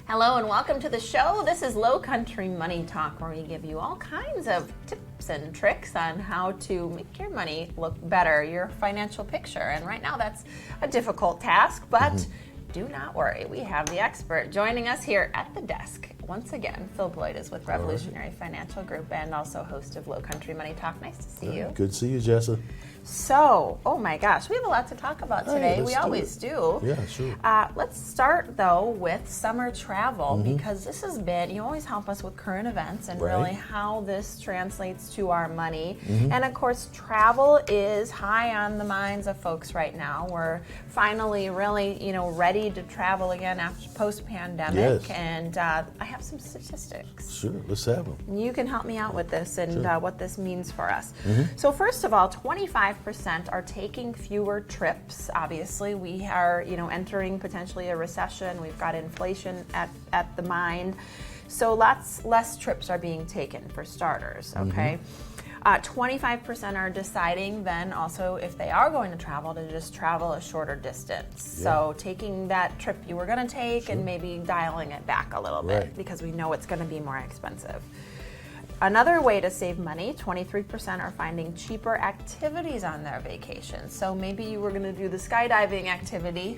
Hello and welcome to the show. This is Lowcountry Money Talk, where we give you all kinds of tips and tricks on how to make your money look better, your financial picture. And right now that's a difficult task, but do not worry. We have the expert joining us here at the desk. Once again, Phil Bloyd is with Revolutionary Financial Group and also host of Lowcountry Money Talk. Nice to see you. Good to see you, Jessa. So, oh my gosh, we have a lot to talk about today. Hey, we always do. Yeah, sure. Let's start, though, with summer travel, because this has been, you always help us with current events and really how this translates to our money. And, of course, travel is high on the minds of folks right now. We're finally really, ready to travel again after post-pandemic. Yes. And I have some statistics. Sure, let's have them. You can help me out with this and what this means for us. So first of all, 25% are taking fewer trips. Obviously, we are entering potentially a recession. We've got inflation at the mind. So lots less trips are being taken for starters, okay? 25% are deciding then also if they are going to travel to just travel a shorter distance. So taking that trip you were going to take and maybe dialing it back a little bit because we know it's going to be more expensive. Another way to save money, 23% are finding cheaper activities on their vacation. So maybe you were going to do the skydiving activity.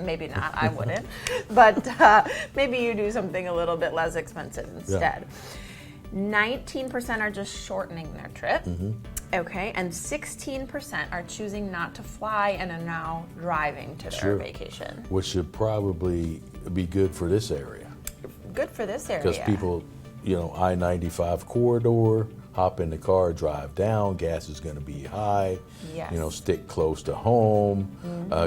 Maybe not, I wouldn't. But maybe you do something a little bit less expensive instead. 19% are just shortening their trip. Okay, and 16% are choosing not to fly and are now driving to their vacation. Which should probably be good for this area. Good for this area. Because people, I-95 corridor, hop in the car, drive down, gas is going to be high. Yes. Stick close to home,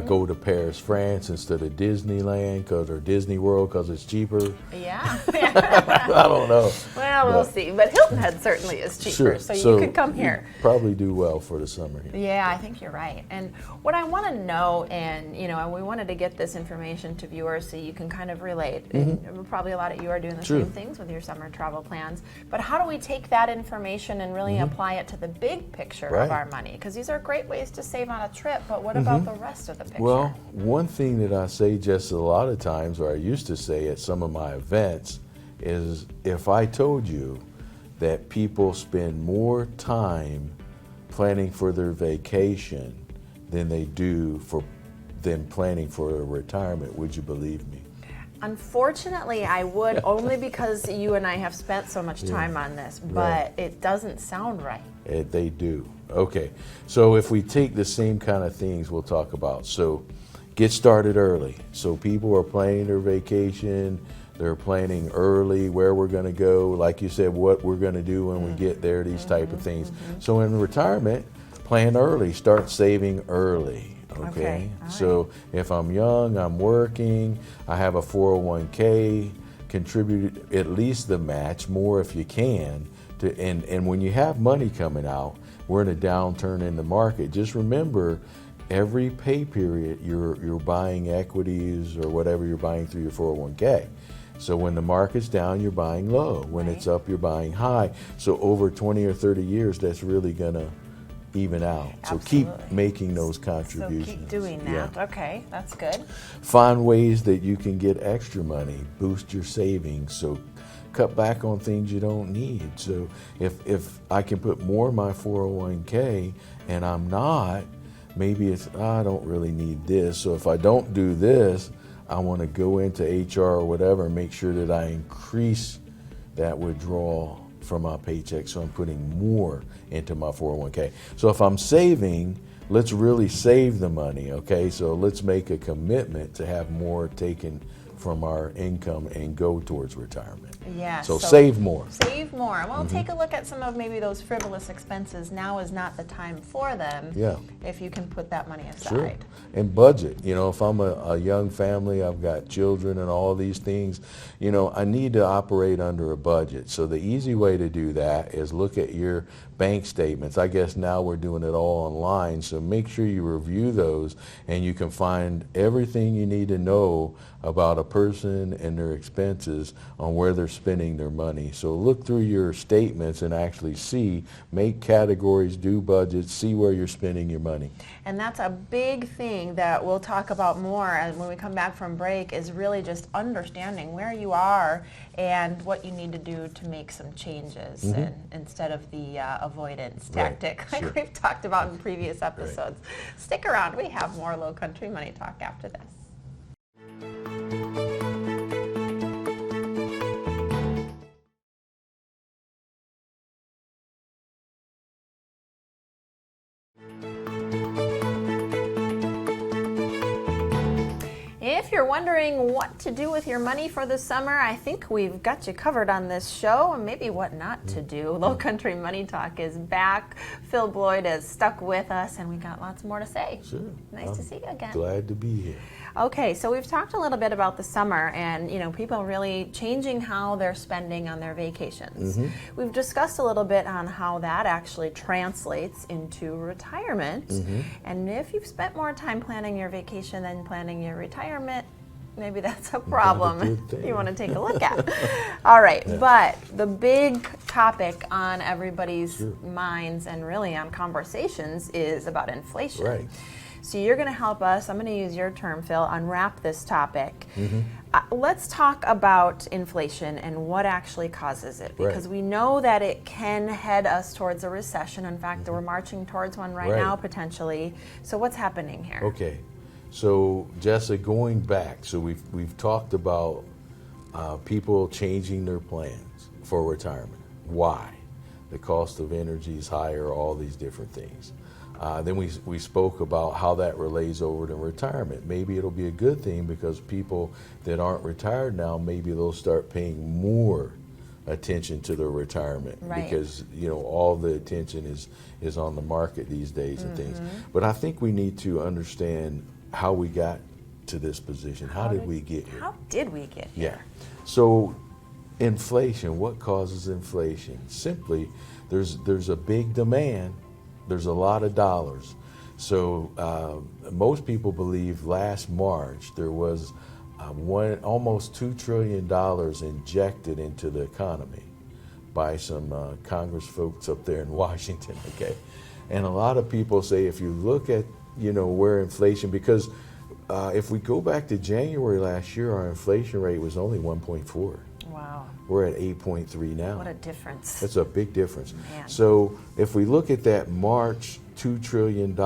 go to Paris, France instead of Disneyland or Disney World because it's cheaper. Yeah. I don't know. Well, we'll see. But Hilton Head certainly is cheaper, so you could come here. Probably do well for the summer here. Yeah, I think you're right. And what I want to know, and we wanted to get this information to viewers so you can kind of relate. And probably a lot of you are doing the same things with your summer travel plans. But how do we take that information and really apply it to the big picture of our money? Because these are great ways to save on a trip, but what about the rest of the picture? Well, one thing that I say just a lot of times, or I used to say at some of my events, is if I told you that people spend more time planning for their vacation than they do than planning for a retirement, would you believe me? Unfortunately, I would, only because you and I have spent so much time on this, but it doesn't sound right. They do. Okay, so if we take the same kind of things we'll talk about, so get started early. So people are planning their vacation, they're planning early where we're going to go, like you said, what we're going to do when we get there, these type of things. So in retirement, plan early, start saving early. Okay. So if I'm young, I'm working, I have a 401k, contribute at least the match, more if you can. And when you have money coming out, we're in a downturn in the market. Just remember, every pay period, you're buying equities or whatever you're buying through your 401k. So when the market's down, you're buying low. When it's up, you're buying high. So over 20 or 30 years, that's really gonna even out. So keep making those contributions. So keep doing that. Okay, that's good. Find ways that you can get extra money, boost your savings. So cut back on things you don't need. So if I can put more in my 401k and I'm not, maybe it's, I don't really need this. So if I don't do this, I want to go into HR or whatever and make sure that I increase that withdrawal from my paycheck, so I'm putting more into my 401k. So if I'm saving, let's really save the money, okay? So let's make a commitment to have more taken from our income and go towards retirement. Yeah. So save more. Save more. Well, take a look at some of maybe those frivolous expenses. Now is not the time for them. Yeah. If you can put that money aside. Sure. And budget. If I'm a young family, I've got children and all these things, I need to operate under a budget. So the easy way to do that is look at your bank statements. I guess now we're doing it all online, so make sure you review those and you can find everything you need to know about a person and their expenses on where they're spending their money. So look through your statements and actually see, make categories, do budgets, see where you're spending your money. And that's a big thing that we'll talk about more and when we come back from break, is really just understanding where you are and what you need to do to make some changes instead of the avoidance tactic like we've talked about in previous episodes. Stick around, we have more Lowcountry Money Talk after this. If you're wondering what to do with your money for the summer, I think we've got you covered on this show, and maybe what not to do. Lowcountry Money Talk is back. Phil Bloyd is stuck with us, and we got lots more to say. Sure. Nice to see you again. Glad to be here. Okay, so we've talked a little bit about the summer and, you know, people really changing how they're spending on their vacations. We've discussed a little bit on how that actually translates into retirement. And if you've spent more time planning your vacation than planning your retirement, maybe that's a problem you want to take a look at. All right, but the big topic on everybody's minds and really on conversations is about inflation. Right. So you're going to help us, I'm going to use your term, Phil, unwrap this topic. Let's talk about inflation and what actually causes it, because we know that it can head us towards a recession. In fact, we're marching towards one right now, potentially. So what's happening here? Okay, so Jessa, going back, so we've talked about people changing their plans for retirement. Why? The cost of energy is higher, all these different things. Then we spoke about how that relates over to retirement. Maybe it'll be a good thing because people that aren't retired now, maybe they'll start paying more attention to their retirement because, you know, all the attention is on the market these days and things. But I think we need to understand how we got to this position. How did we get here? How did we get here? Yeah. So inflation, what causes inflation? Simply, there's a big demand. There's a lot of dollars. So most people believe last March there was almost $2 trillion injected into the economy by some Congress folks up there in Washington, okay? And a lot of people say if you look at, you know, where inflation, because if we go back to January last year, our inflation rate was only 1.4. Wow. We're at 8.3 now. What a difference. That's a big difference. Man. So if we look at that March $2 trillion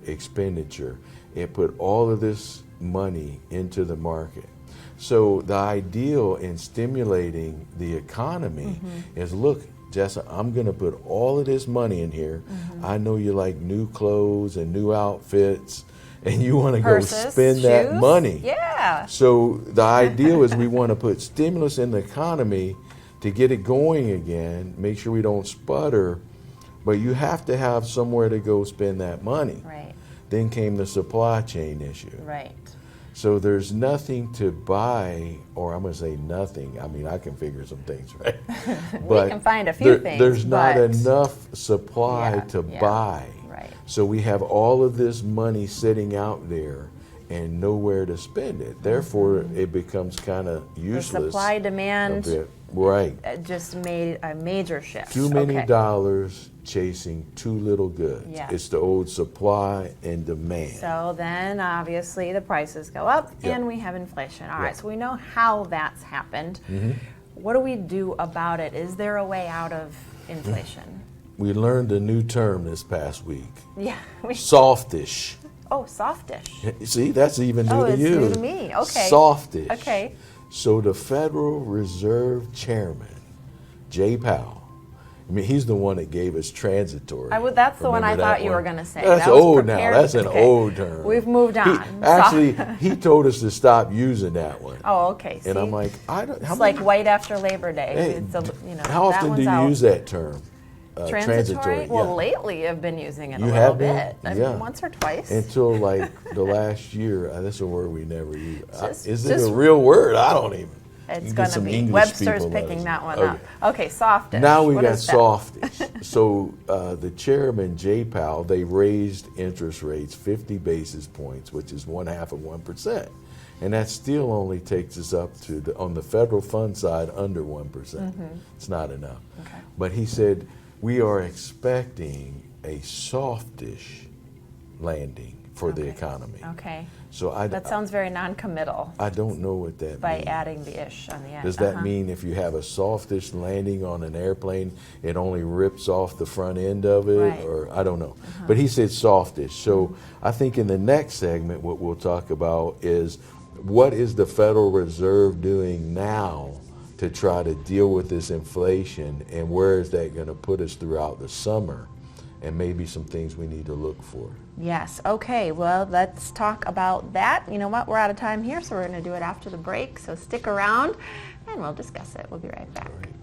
expenditure, it put all of this money into the market. So the ideal in stimulating the economy is, look, Jessa, I'm going to put all of this money in here. I know you like new clothes and new outfits, and you want to go spend that money. Yeah. So the idea is we want to put stimulus in the economy to get it going again, make sure we don't sputter, but you have to have somewhere to go spend that money. Right. Then came the supply chain issue. Right. So there's nothing to buy, or I'm going to say nothing. I mean, I can figure some things, right? But we can find a few things. There's not enough supply to buy. Right. So we have all of this money sitting out there and nowhere to spend it. Therefore, it becomes kind of useless. The supply demand just made a major shift. Too many dollars chasing too little goods. Yeah. It's the old supply and demand. So then obviously the prices go up and we have inflation. All right, so we know how that's happened. What do we do about it? Is there a way out of inflation? We learned a new term this past week. Yeah. Softish. Oh, softish. See, that's even new to you. Oh, it's new to me. Okay. Softish. Okay. So the Federal Reserve Chairman, Jay Powell, I mean, he's the one that gave us transitory. That's the one I thought you were going to say. That's old now. That's an old term. We've moved on. He told us to stop using that one. Oh, okay. See? And I'm like, it's like white after Labor Day. Hey, how often do you use that term? Transitory? Well, lately I've been using it a little bit. I mean, once or twice. Until like the last year. That's a word we never use. Is it a real word? I don't even. It's going to be. Webster's picking that one up. Okay, softish. Now we got softish. So the chairman, Jay Powell, they raised interest rates 50 basis points, which is 0.5%. And that still only takes us up to, on the federal fund side, under 1%. It's not enough. Okay. But he said, we are expecting a softish landing for the economy. Okay. So That sounds very non-committal I don't know what that by means. adding the ish on the end. Does that mean if you have a softish landing on an airplane, it only rips off the front end of it? Right. Or I don't know. But he said softish. So I think in the next segment, what we'll talk about is what is the Federal Reserve doing now to try to deal with this inflation, and where is that going to put us throughout the summer, and maybe some things we need to look for. Yes. Okay. Well, let's talk about that. You know what? We're out of time here, so we're going to do it after the break. So stick around, and we'll discuss it. We'll be right back. All right.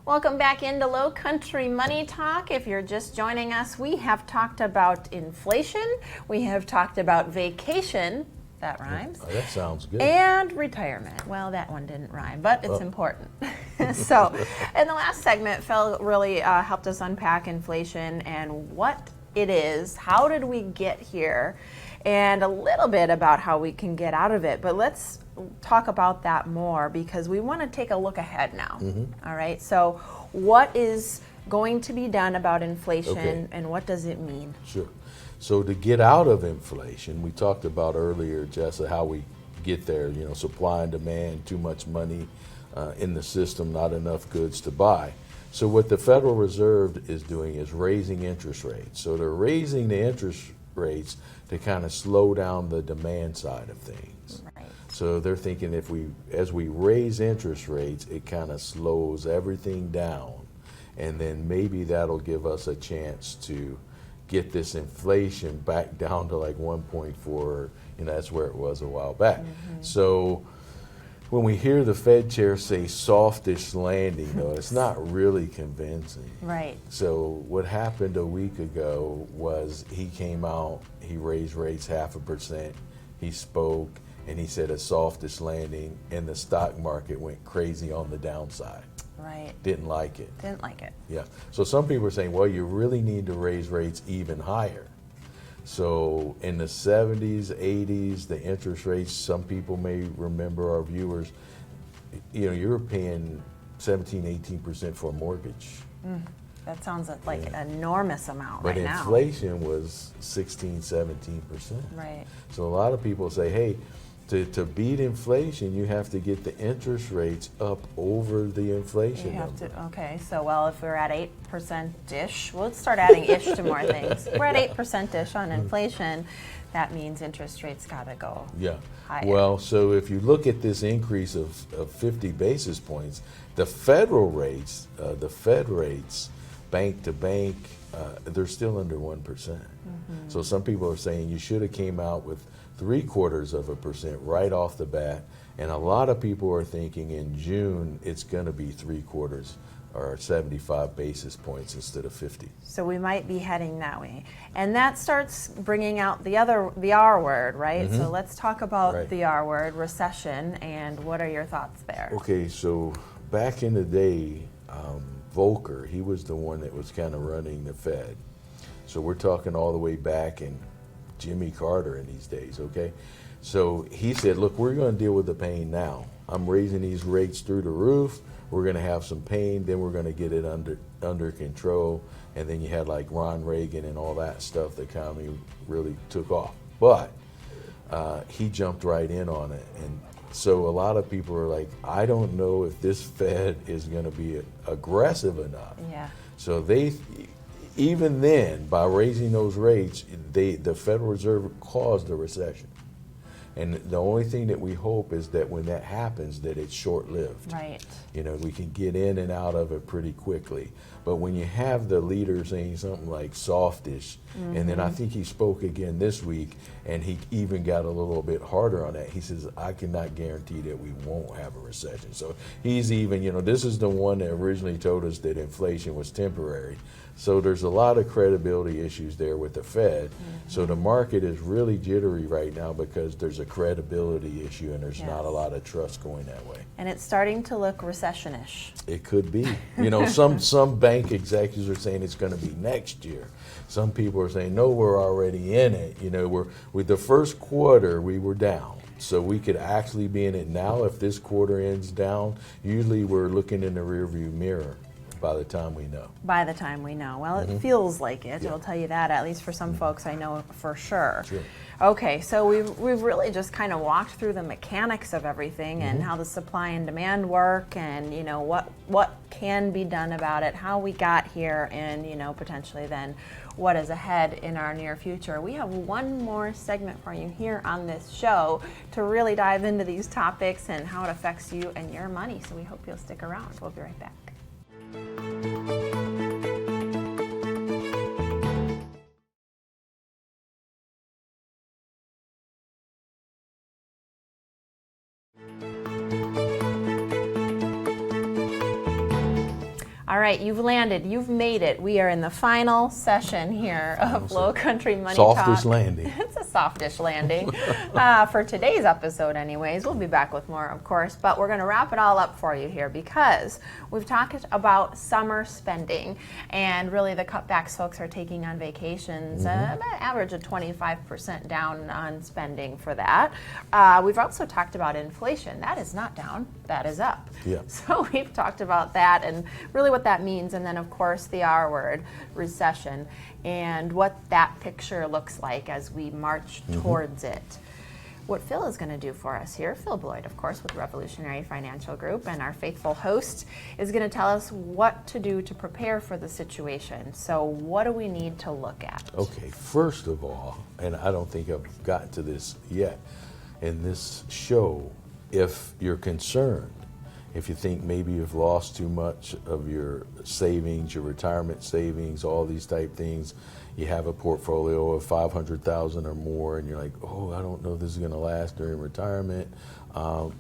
Welcome back into Lowcountry Money Talk. If you're just joining us, we have talked about inflation, we have talked about vacation, that rhymes, Oh, that sounds good. and retirement. Well, that one didn't rhyme, but it's important. So, in the last segment, Phil really helped us unpack inflation and what it is, how did we get here, and a little bit about how we can get out of it. But let's talk about that more, because we want to take a look ahead now. All right, so what is going to be done about inflation, and what does it mean? Sure. So to get out of inflation, we talked about earlier, Jessa, how we get there, you know, supply and demand, too much money in the system, not enough goods to buy. So what the Federal Reserve is doing is raising interest rates. So they're raising the interest rates to kind of slow down the demand side of things. Right. So they're thinking as we raise interest rates, it kind of slows everything down, and then maybe that'll give us a chance to get this inflation back down to like 1.4. You know, that's where it was a while back. So when we hear the Fed chair say softish landing, though, it's not really convincing. Right. So what happened a week ago was he came out, he raised rates 0.5%, he spoke, and he said a softish landing, and the stock market went crazy on the downside. Right. Didn't like it. Didn't like it. Yeah. So some people are saying, well, you really need to raise rates even higher. So in the 70s, 80s, the interest rates, some people may remember, our viewers, you know, you were paying 17, 18% for a mortgage. That sounds like an enormous amount But right now. inflation was 16, 17%. Right. So a lot of people say, hey, to beat inflation, you have to get the interest rates up over the inflation You have number. to, okay, so well, if we're at 8%-ish, well, let's start adding ish to more things. We're at 8%-ish on inflation, that means interest rates gotta go Yeah. higher. Well, so if you look at this increase of 50 basis points, the federal rates, the Fed rates, bank to bank, they're still under 1%. So some people are saying you should have came out with 0.75% right off the bat, and a lot of people are thinking in June it's going to be 0.75 or 75 basis points instead of 50. So we might be heading that way. And that starts bringing out the R word, right? So let's talk about Right. the R word, recession, and what are your thoughts there? Okay, so back in the day, Volcker, he was the one that was kind of running the Fed. So we're talking all the way back in Jimmy Carter in these days, okay? So he said, look, we're going to deal with the pain now. I'm raising these rates through the roof. We're going to have some pain, then we're going to get it under control. And then you had like Ron Reagan and all that stuff. The economy really took off. But he jumped right in on it. And so a lot of people are like, I don't know if this Fed is going to be aggressive enough. Yeah. So even then, by raising those rates, the Federal Reserve caused a recession. And the only thing that we hope is that when that happens, that it's short-lived. Right. You know, we can get in and out of it pretty quickly. But when you have the leader saying something like softish, and then I think he spoke again this week, and he even got a little bit harder on that. He says, I cannot guarantee that we won't have a recession. So he's even, you know, this is the one that originally told us that inflation was temporary. So there's a lot of credibility issues there with the Fed. So the market is really jittery right now because there's a credibility issue, and there's Yes. not a lot of trust going that way. And it's starting to look recession-ish. It could be. You know, some bank executives are saying it's going to be next year. Some people are saying, no, we're already in it. You know, with the first quarter, we were down. So we could actually be in it now. If this quarter ends down, usually we're looking in the rearview mirror by the time we know. By the time we know. Well, it feels like it. Yeah. I'll tell you that, at least for some folks I know for sure. Sure. Okay, so we've really just kind of walked through the mechanics of everything and how the supply and demand work, and you know what can be done about it, how we got here, and you know potentially then what is ahead in our near future. We have one more segment for you here on this show to really dive into these topics and how it affects you and your money. So we hope you'll stick around. We'll be right back. All right, you've landed, you've made it. We are in the final session here of Lowcountry Money Talk. Softish landing. It's a softish landing for today's episode anyways. We'll be back with more, of course, but we're going to wrap it all up for you here because we've talked about summer spending and really the cutbacks folks are taking on vacations, about an average of 25% down on spending for that. We've also talked about inflation. That is not down, that is up. Yeah. So we've talked about that and really what that means, and then of course the R word, recession, and what that picture looks like as we march towards it. What Phil is going to do for us here, Phil Bloyd, of course, with Revolutionary Financial Group, and our faithful host, is going to tell us what to do to prepare for the situation. So what do we need to look at? Okay, first of all, and I don't think I've gotten to this yet in this show, if you're concerned, if you think maybe you've lost too much of your savings, your retirement savings, all these type things, you have a portfolio of $500,000 or more, and you're like, oh, I don't know if this is going to last during retirement,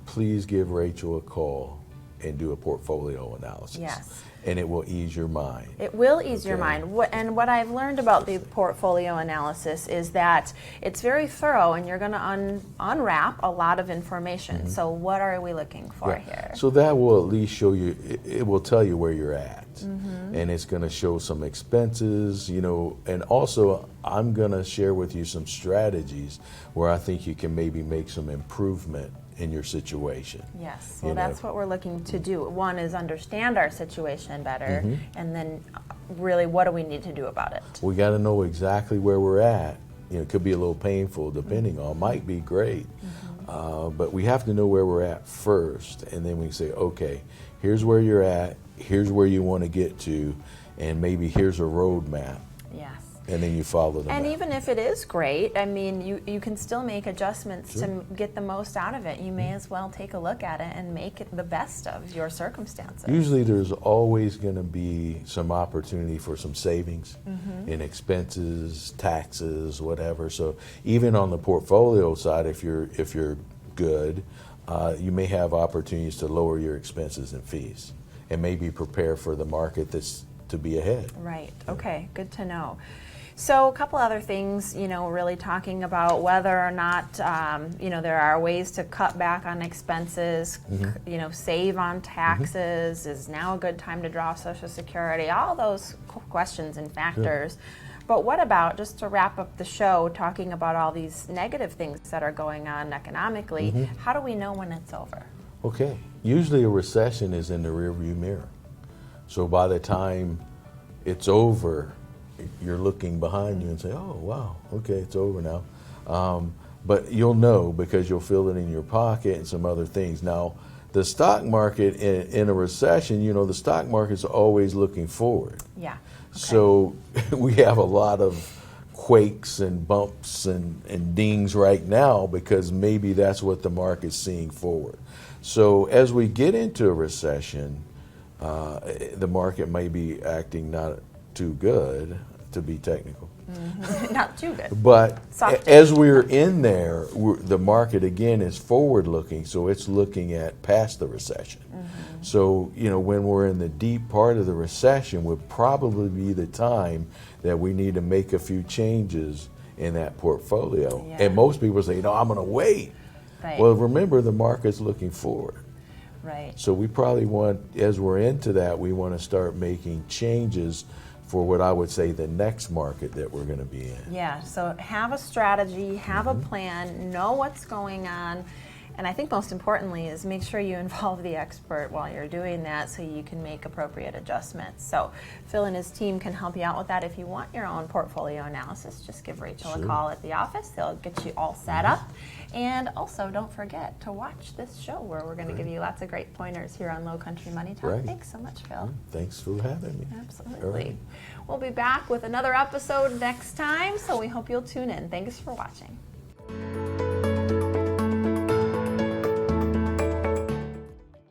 please give Rachel a call and do a portfolio analysis. Yes. And it will ease your mind. It will ease your mind. And what I've learned about the portfolio analysis is that it's very thorough, and you're going to unwrap a lot of information. So what are we looking for here? So that will at least show you, it will tell you where you're at. And it's going to show some expenses, you know, and also I'm going to share with you some strategies where I think you can maybe make some improvement in your situation. Yes, well, that's what we're looking to do. One is understand our situation better, and then really what do we need to do about it? We got to know exactly where we're at. You know, it could be a little painful depending on, might be great, but we have to know where we're at first, and then we say, okay, here's where you're at, here's where you want to get to, and maybe here's a roadmap. Yes. And then you follow them. And even if it is great, I mean, you can still make adjustments to get the most out of it. You may as well take a look at it and make it the best of your circumstances. Usually there's always going to be some opportunity for some savings in expenses, taxes, whatever. So even on the portfolio side, if you're good, you may have opportunities to lower your expenses and fees and maybe prepare for the market that's to be ahead. Right. Okay. Good to know. So a couple other things, you know, really talking about whether or not, you know, there are ways to cut back on expenses, you know, save on taxes, is now a good time to draw Social Security, all those questions and factors. But what about, just to wrap up the show, talking about all these negative things that are going on economically, how do we know when it's over? Okay. Usually a recession is in the rearview mirror. So by the time it's over, you're looking behind you and say, oh, wow, okay, it's over now. But you'll know because you'll feel it in your pocket and some other things. Now, the stock market in a recession, you know, the stock market's always looking forward. Yeah. Okay. So we have a lot of quakes and bumps and dings right now because maybe that's what the market's seeing forward. So as we get into a recession, the market may be acting not too good, to be technical. Not too good. But Soft as we're in there, the market again is forward looking, so it's looking at past the recession. So, you know, when we're in the deep part of the recession would probably be the time that we need to make a few changes in that portfolio. Yeah. And most people say, I'm going to wait. Right. Well, remember, the market's looking forward. Right. So we probably want, as we're into that, we want to start making changes for what I would say the next market that we're going to be in. Yeah, so have a strategy, have a plan, know what's going on, and I think most importantly is make sure you involve the expert while you're doing that so you can make appropriate adjustments. So Phil and his team can help you out with that. If you want your own portfolio analysis, just give Rachel a call at the office. They'll get you all set up. And also, don't forget to watch this show where we're going to give you lots of great pointers here on Lowcountry Money Talk. Right. Thanks so much, Phil. Thanks for having me. Absolutely. All right. We'll be back with another episode next time, so we hope you'll tune in. Thanks for watching.